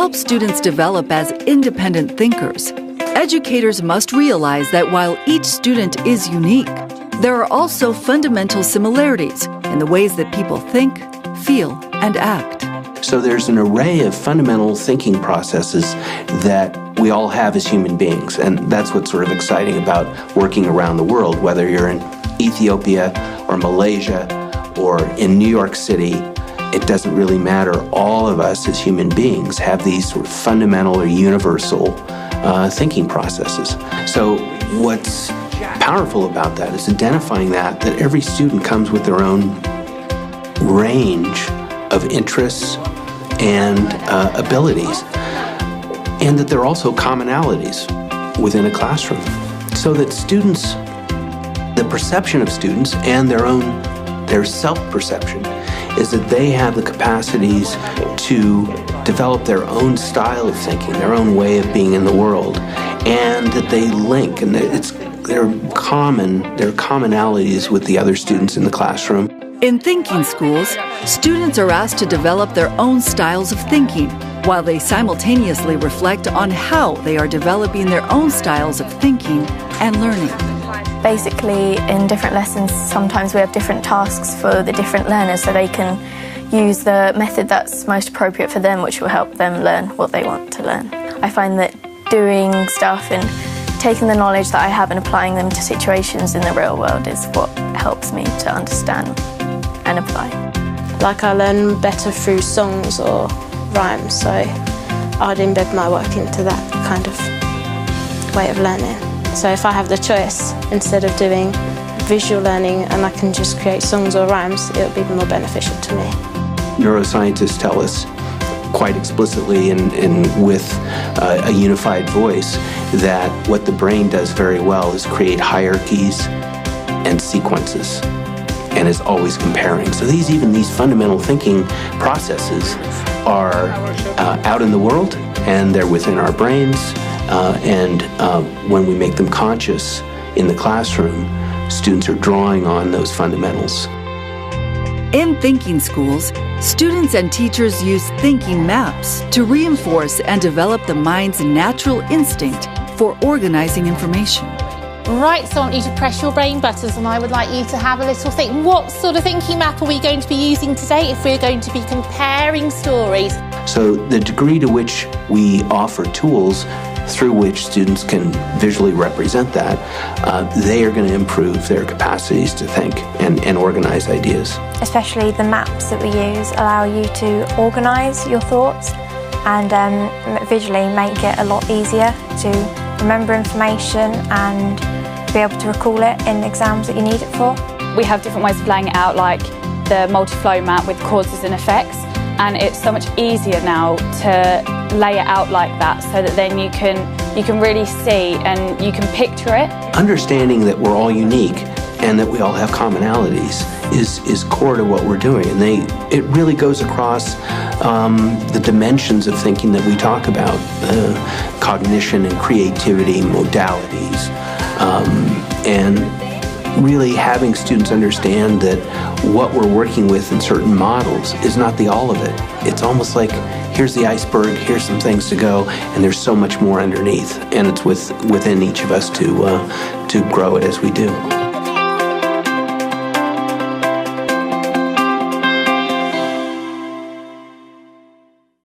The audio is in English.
help students develop as independent thinkers, educators must realize that while each student is unique, there are also fundamental similarities in the ways that people think, feel, and act. So there's an array of fundamental thinking processes that we all have as human beings, and that's what's sort of exciting about working around the world, whether you're in Ethiopia or Malaysia or in New York City. It doesn't really matter. All of us as human beings have these sort of fundamental or universal thinking processes. So what's powerful about that is identifying that every student comes with their own range of interests and abilities, and that there are also commonalities within a classroom, so that students, the perception of students and their self-perception is that they have the capacities to develop their own style of thinking, their own way of being in the world, and that they link, and there are commonalities with the other students in the classroom. In thinking schools, students are asked to develop their own styles of thinking, while they simultaneously reflect on how they are developing their own styles of thinking and learning. Basically, in different lessons, sometimes we have different tasks for the different learners so they can use the method that's most appropriate for them, which will help them learn what they want to learn. I find that doing stuff and taking the knowledge that I have and applying them to situations in the real world is what helps me to understand and apply. Like, I learn better through songs or rhymes, so I'd embed my work into that kind of way of learning. So if I have the choice, instead of doing visual learning and I can just create songs or rhymes, it would be more beneficial to me. Neuroscientists tell us quite explicitly and with a unified voice that what the brain does very well is create hierarchies and sequences, and is always comparing. So these fundamental thinking processes are out in the world, and they're within our brains, and when we make them conscious in the classroom, students are drawing on those fundamentals. In thinking schools, students and teachers use thinking maps to reinforce and develop the mind's natural instinct for organizing information. Right, so I want you to press your brain buttons and I would like you to have a little think. What sort of thinking map are we going to be using today if we're going to be comparing stories? So the degree to which we offer tools through which students can visually represent that, they are going to improve their capacities to think and organize ideas. Especially the maps that we use allow you to organise your thoughts and visually make it a lot easier to remember information and be able to recall it in exams that you need it for. We have different ways of laying it out, like the multi-flow map with causes and effects, and it's so much easier now to lay it out like that so that then you can really see and you can picture it. Understanding that we're all unique and that we all have commonalities is core to what we're doing, and it really goes across the dimensions of thinking that we talk about, cognition and creativity, modalities, and really having students understand that what we're working with in certain models is not the all of it. It's almost like, here's the iceberg, here's some things to go, and there's so much more underneath, and it's within each of us to grow it as we do.